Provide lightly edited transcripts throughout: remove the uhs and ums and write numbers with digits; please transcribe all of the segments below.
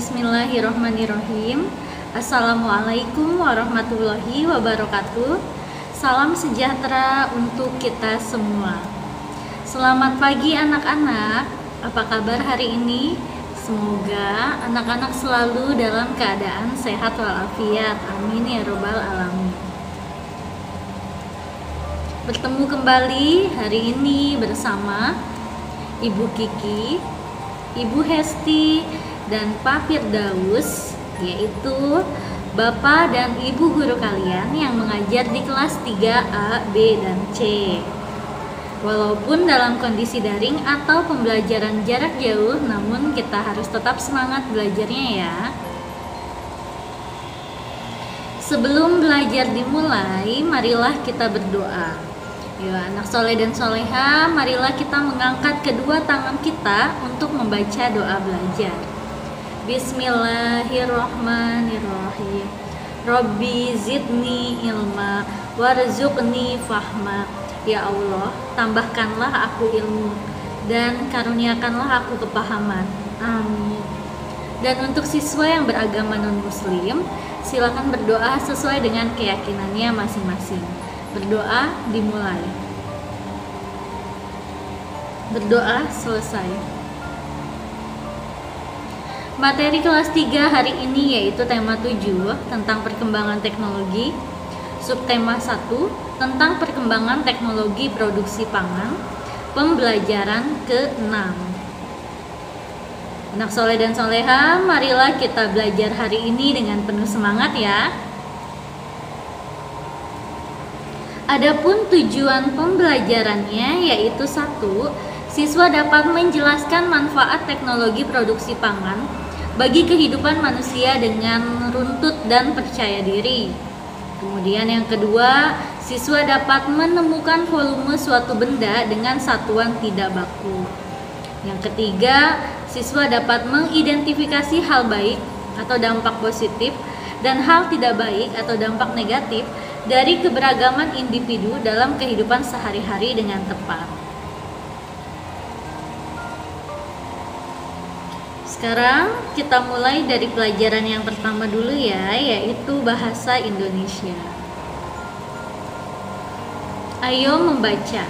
Bismillahirrahmanirrahim. Assalamualaikum warahmatullahi wabarakatuh. Salam sejahtera untuk kita semua. Selamat pagi anak-anak. Apa kabar hari ini? Semoga anak-anak selalu dalam keadaan sehat walafiat. Amin ya robbal alamin. Bertemu kembali hari ini bersama Ibu Kiki, Ibu Hesti, dan Pak Firdaus, yaitu Bapak dan Ibu guru kalian yang mengajar di kelas 3A, B, dan C. Walaupun dalam kondisi daring atau pembelajaran jarak jauh, namun kita harus tetap semangat belajarnya ya. Sebelum belajar dimulai, marilah kita berdoa. Ya, anak soleh dan soleha, marilah kita mengangkat kedua tangan kita untuk membaca doa belajar. Bismillahirrahmanirrahim. Robbi zidni ilma warzuqni fahma. Ya Allah, tambahkanlah aku ilmu dan karuniakanlah aku kepahaman. Amin. Dan untuk siswa yang beragama non-muslim, silakan berdoa sesuai dengan keyakinannya masing-masing. Berdoa dimulai. Berdoa selesai. Materi kelas 3 hari ini yaitu tema 7 tentang perkembangan teknologi, subtema 1 tentang perkembangan teknologi produksi pangan, pembelajaran ke-6. Anak soleh dan soleha, marilah kita belajar hari ini dengan penuh semangat ya. Adapun tujuan pembelajarannya yaitu 1. Siswa dapat menjelaskan manfaat teknologi produksi pangan bagi kehidupan manusia dengan runtut dan percaya diri. Kemudian yang kedua, siswa dapat menemukan volume suatu benda dengan satuan tidak baku. Yang ketiga, siswa dapat mengidentifikasi hal baik atau dampak positif dan hal tidak baik atau dampak negatif dari keberagaman individu dalam kehidupan sehari-hari dengan tepat. Sekarang kita mulai dari pelajaran yang pertama dulu ya, yaitu bahasa Indonesia. Ayo membaca.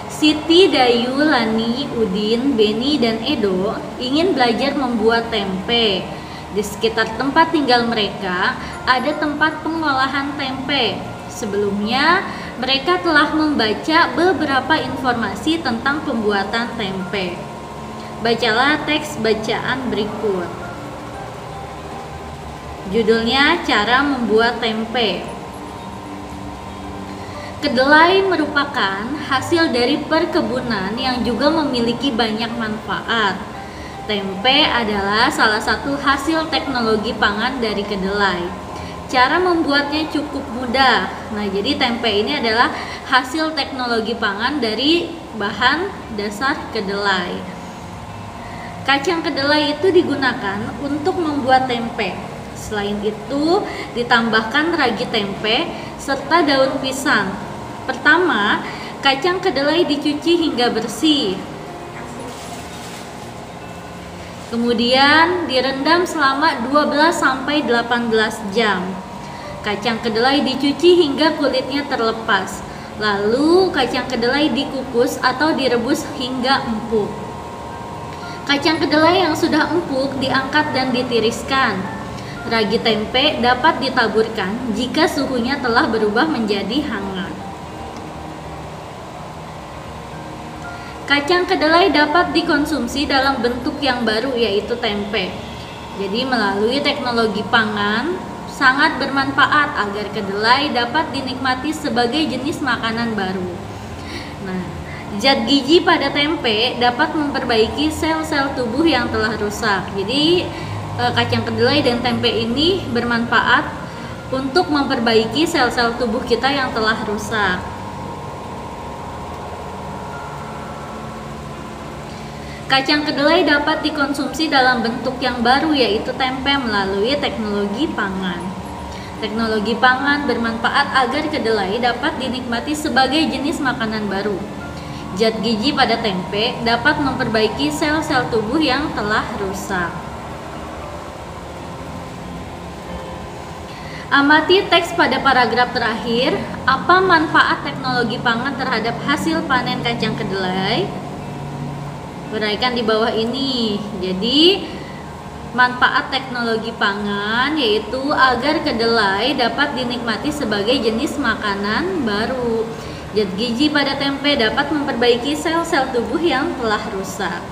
Siti, Dayu, Lani, Udin, Beni, dan Edo ingin belajar membuat tempe. Di sekitar tempat tinggal mereka ada tempat pengolahan tempe. Sebelumnya, mereka telah membaca beberapa informasi tentang pembuatan tempe. Bacalah teks bacaan berikut. Judulnya Cara Membuat Tempe. Kedelai merupakan hasil dari perkebunan yang juga memiliki banyak manfaat. Tempe adalah salah satu hasil teknologi pangan dari kedelai. Cara membuatnya cukup mudah. Nah, jadi tempe ini adalah hasil teknologi pangan dari bahan dasar kedelai. Kacang kedelai itu digunakan untuk membuat tempe. Selain itu, ditambahkan ragi tempe serta daun pisang. Pertama, kacang kedelai dicuci hingga bersih. Kemudian direndam selama 12-18 jam. Kacang kedelai dicuci hingga kulitnya terlepas. Lalu kacang kedelai dikukus atau direbus hingga empuk. Kacang kedelai yang sudah empuk diangkat dan ditiriskan. Ragi tempe dapat ditaburkan jika suhunya telah berubah menjadi hangat. Kacang kedelai dapat dikonsumsi dalam bentuk yang baru yaitu tempe. Jadi melalui teknologi pangan sangat bermanfaat agar kedelai dapat dinikmati sebagai jenis makanan baru. Nah, zat gizi pada tempe dapat memperbaiki sel-sel tubuh yang telah rusak. Jadi kacang kedelai dan tempe ini bermanfaat untuk memperbaiki sel-sel tubuh kita yang telah rusak. Kacang kedelai dapat dikonsumsi dalam bentuk yang baru yaitu tempe melalui teknologi pangan. Teknologi pangan bermanfaat agar kedelai dapat dinikmati sebagai jenis makanan baru. Zat gizi pada tempe dapat memperbaiki sel-sel tubuh yang telah rusak. Amati teks pada paragraf terakhir. Apa manfaat teknologi pangan terhadap hasil panen kacang kedelai? Uraikan di bawah ini. Jadi, manfaat teknologi pangan yaitu agar kedelai dapat dinikmati sebagai jenis makanan baru. Zat gizi pada tempe dapat memperbaiki sel-sel tubuh yang telah rusak.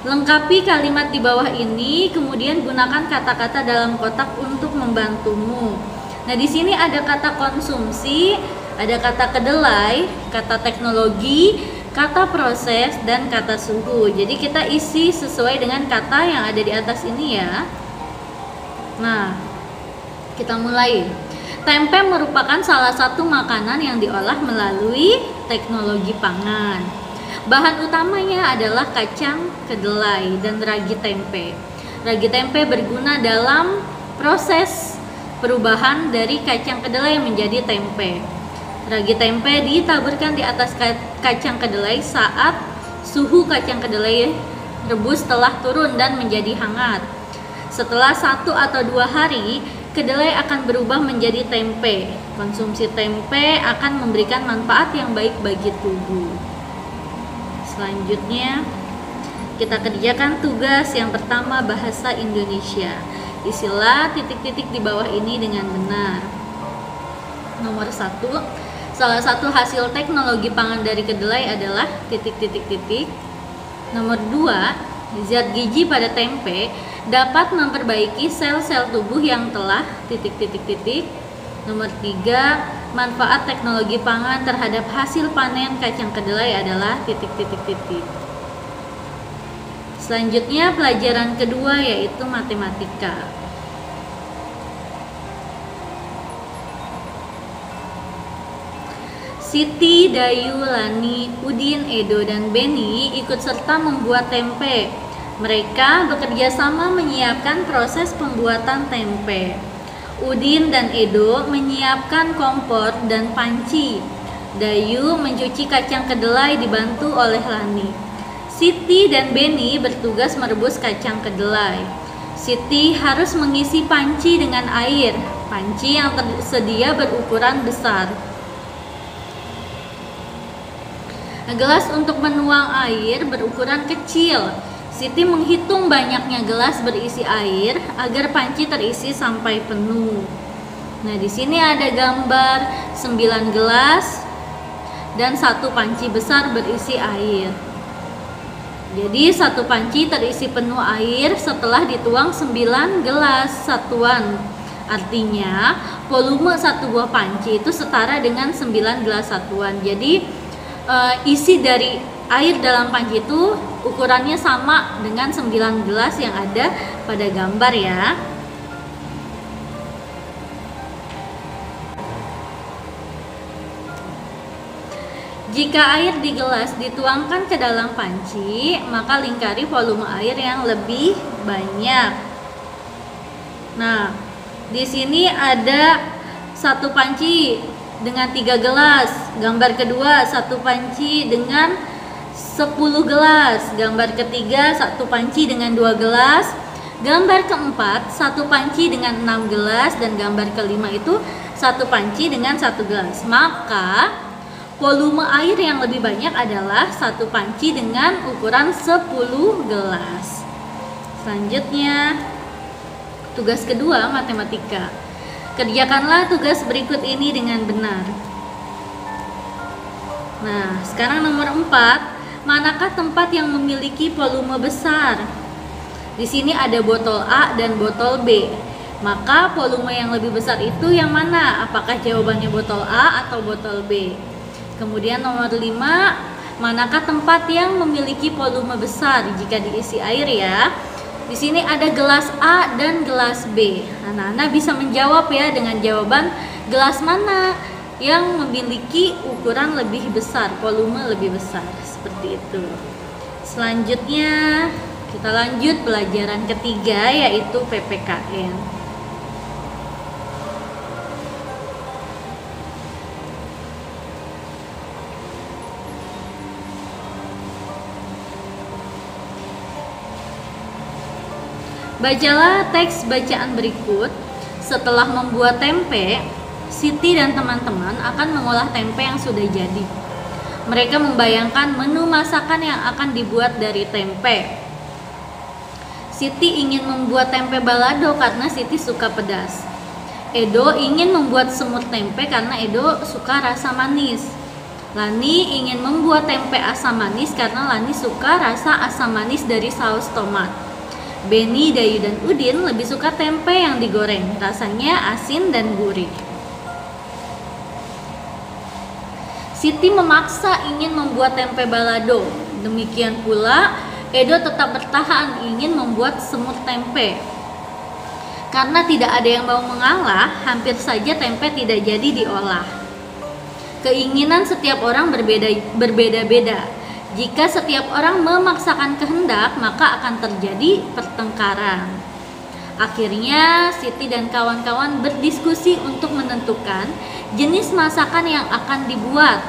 Lengkapi kalimat di bawah ini, kemudian gunakan kata-kata dalam kotak untuk membantumu. Nah, di sini ada kata konsumsi, ada kata kedelai, kata teknologi, kata proses, dan kata suhu. Jadi kita isi sesuai dengan kata yang ada di atas ini ya. Nah, kita mulai. Tempe merupakan salah satu makanan yang diolah melalui teknologi pangan. Bahan utamanya adalah kacang kedelai dan ragi tempe. Ragi tempe berguna dalam proses perubahan dari kacang kedelai menjadi tempe. Ragi tempe ditaburkan di atas kacang kedelai saat suhu kacang kedelai rebus telah turun dan menjadi hangat. Setelah 1 atau 2 hari, kedelai akan berubah menjadi tempe. Konsumsi tempe akan memberikan manfaat yang baik bagi tubuh. Selanjutnya, kita kerjakan tugas yang pertama, bahasa Indonesia. Isilah titik-titik di bawah ini dengan benar. Nomor 1, salah satu hasil teknologi pangan dari kedelai adalah titik-titik-titik. Nomor 2, zat gizi pada tempe dapat memperbaiki sel-sel tubuh yang telah titik-titik-titik. Nomor 3, manfaat teknologi pangan terhadap hasil panen kacang kedelai adalah titik-titik-titik. Selanjutnya pelajaran kedua yaitu matematika. Siti, Dayu, Lani, Udin, Edo, dan Beni ikut serta membuat tempe. Mereka bekerja sama menyiapkan proses pembuatan tempe. Udin dan Edo menyiapkan kompor dan panci. Dayu mencuci kacang kedelai dibantu oleh Lani. Siti dan Beni bertugas merebus kacang kedelai. Siti harus mengisi panci dengan air. Panci yang tersedia berukuran besar. Gelas untuk menuang air berukuran kecil. Siti menghitung banyaknya gelas berisi air agar panci terisi sampai penuh. Nah, di sini ada gambar 9 gelas dan 1 panci besar berisi air. Jadi 1 panci terisi penuh air setelah dituang 9 gelas satuan. Artinya volume 1 buah panci itu setara dengan 9 gelas satuan. Jadi isi dari air dalam panci itu ukurannya sama dengan 9 gelas yang ada pada gambar ya. Jika air di gelas dituangkan ke dalam panci, maka lingkari volume air yang lebih banyak. Nah, di sini ada 1 panci dengan 3 gelas. Gambar kedua, 1 panci dengan 10 gelas. Gambar ketiga, 1 panci dengan 2 gelas. Gambar keempat, 1 panci dengan 6 gelas. Dan gambar kelima itu 1 panci dengan 1 gelas. Maka volume air yang lebih banyak adalah 1 panci dengan ukuran 10 gelas. Selanjutnya, tugas kedua, matematika. Kerjakanlah tugas berikut ini dengan benar. Nah, sekarang nomor 4, manakah tempat yang memiliki volume besar? Di sini ada botol A dan botol B. Maka volume yang lebih besar itu yang mana? Apakah jawabannya botol A atau botol B? Kemudian nomor 5, manakah tempat yang memiliki volume besar jika diisi air ya? Di sini ada gelas A dan gelas B. Anak-anak bisa menjawab ya dengan jawaban gelas mana yang memiliki ukuran lebih besar, volume lebih besar, seperti itu. Selanjutnya kita lanjut pelajaran ketiga yaitu PPKN. Bacalah teks bacaan berikut. Setelah membuat tempe, Siti dan teman-teman akan mengolah tempe yang sudah jadi. Mereka membayangkan menu masakan yang akan dibuat dari tempe. Siti ingin membuat tempe balado karena Siti suka pedas. Edo ingin membuat semur tempe karena Edo suka rasa manis. Lani ingin membuat tempe asam manis karena Lani suka rasa asam manis dari saus tomat. Beni, Dayu, dan Udin lebih suka tempe yang digoreng, rasanya asin dan gurih. Siti memaksa ingin membuat tempe balado. Demikian pula, Edo tetap bertahan ingin membuat semur tempe. Karena tidak ada yang mau mengalah, hampir saja tempe tidak jadi diolah. Keinginan setiap orang berbeda-beda. Jika setiap orang memaksakan kehendak, maka akan terjadi pertengkaran. Akhirnya, Siti dan kawan-kawan berdiskusi untuk menentukan jenis masakan yang akan dibuat.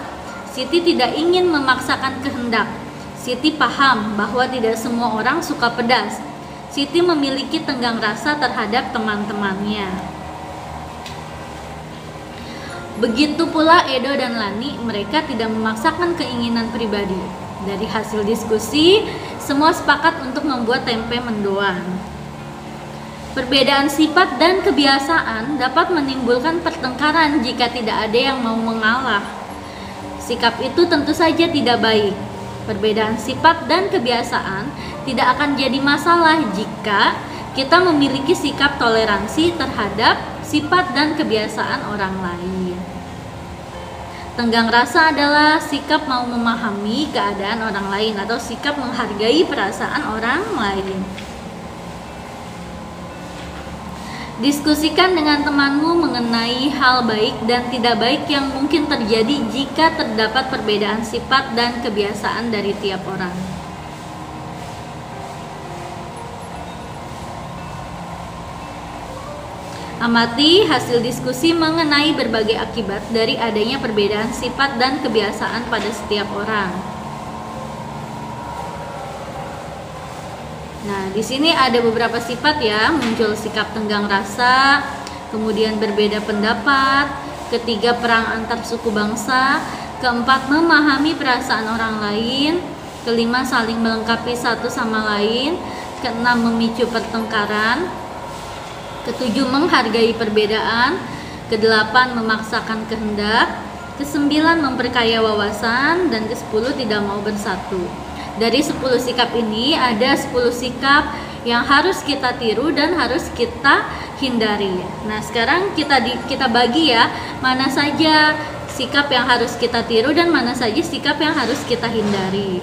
Siti tidak ingin memaksakan kehendak. Siti paham bahwa tidak semua orang suka pedas. Siti memiliki tenggang rasa terhadap teman-temannya. Begitu pula Edo dan Lani, mereka tidak memaksakan keinginan pribadi. Dari hasil diskusi, semua sepakat untuk membuat tempe mendoan. Perbedaan sifat dan kebiasaan dapat menimbulkan pertengkaran jika tidak ada yang mau mengalah. Sikap itu tentu saja tidak baik. Perbedaan sifat dan kebiasaan tidak akan jadi masalah jika kita memiliki sikap toleransi terhadap sifat dan kebiasaan orang lain. Tenggang rasa adalah sikap mau memahami keadaan orang lain atau sikap menghargai perasaan orang lain. Diskusikan dengan temanmu mengenai hal baik dan tidak baik yang mungkin terjadi jika terdapat perbedaan sifat dan kebiasaan dari tiap orang. Amati hasil diskusi mengenai berbagai akibat dari adanya perbedaan sifat dan kebiasaan pada setiap orang. Nah, di sini ada beberapa sifat ya, muncul sikap tenggang rasa, kemudian berbeda pendapat, ketiga perang antar suku bangsa, keempat memahami perasaan orang lain, kelima saling melengkapi satu sama lain, keenam memicu pertengkaran, ketujuh menghargai perbedaan, kedelapan memaksakan kehendak, kesembilan memperkaya wawasan, dan kesepuluh tidak mau bersatu. Dari 10 sikap ini ada 10 sikap yang harus kita tiru dan harus kita hindari. Nah, sekarang kita bagi ya, mana saja sikap yang harus kita tiru dan mana saja sikap yang harus kita hindari.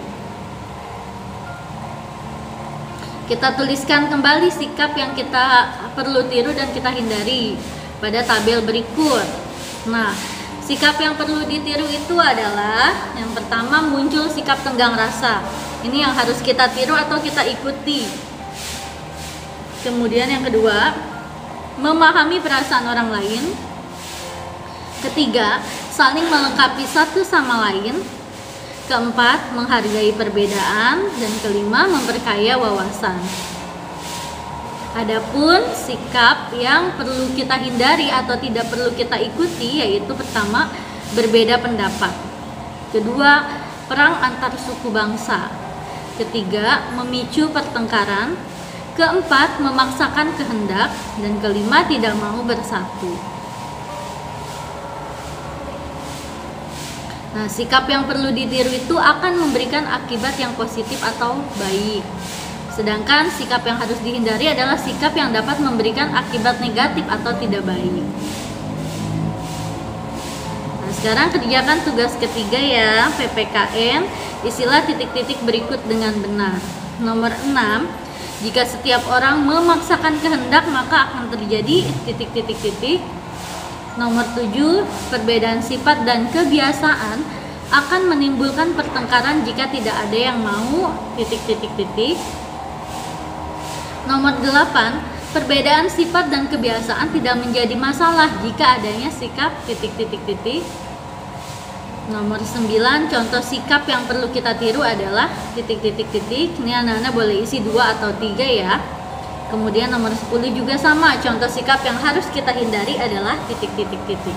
Kita tuliskan kembali sikap yang kita perlu tiru dan kita hindari pada tabel berikut. Nah, sikap yang perlu ditiru itu adalah yang pertama muncul sikap tenggang rasa. Ini yang harus kita tiru atau kita ikuti. Kemudian yang kedua, memahami perasaan orang lain. Ketiga, saling melengkapi satu sama lain. Keempat, menghargai perbedaan, dan kelima, memperkaya wawasan. Adapun sikap yang perlu kita hindari atau tidak perlu kita ikuti yaitu pertama, berbeda pendapat. Kedua, perang antar suku bangsa. Ketiga, memicu pertengkaran. Keempat, memaksakan kehendak, dan kelima, tidak mau bersatu. Nah, sikap yang perlu ditiru itu akan memberikan akibat yang positif atau baik. Sedangkan sikap yang harus dihindari adalah sikap yang dapat memberikan akibat negatif atau tidak baik. Nah, sekarang kerjakan tugas ketiga ya, PPKN. Isilah titik-titik berikut dengan benar. Nomor 6, jika setiap orang memaksakan kehendak maka akan terjadi titik-titik-titik. Nomor 7, perbedaan sifat dan kebiasaan akan menimbulkan pertengkaran jika tidak ada yang mau titik-titik-titik. Nomor 8, perbedaan sifat dan kebiasaan tidak menjadi masalah jika adanya sikap titik-titik-titik. Nomor 9, contoh sikap yang perlu kita tiru adalah titik-titik-titik. Ini anak-anak boleh isi 2 atau 3 ya. Kemudian nomor 10 juga sama, contoh sikap yang harus kita hindari adalah titik-titik-titik.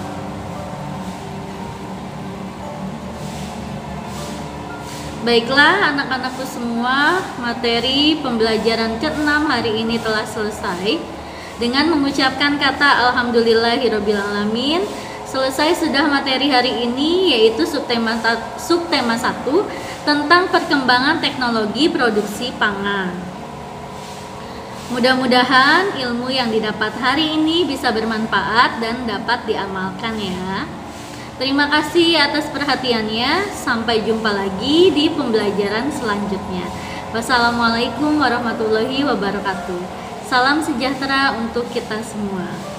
Baiklah anak-anakku semua, materi pembelajaran ke-6 hari ini telah selesai. Dengan mengucapkan kata Alhamdulillahirobbilalamin, selesai sudah materi hari ini, yaitu subtema 1 tentang perkembangan teknologi produksi pangan. Mudah-mudahan ilmu yang didapat hari ini bisa bermanfaat dan dapat diamalkan ya. Terima kasih atas perhatiannya. Sampai jumpa lagi di pembelajaran selanjutnya. Wassalamualaikum warahmatullahi wabarakatuh. Salam sejahtera untuk kita semua.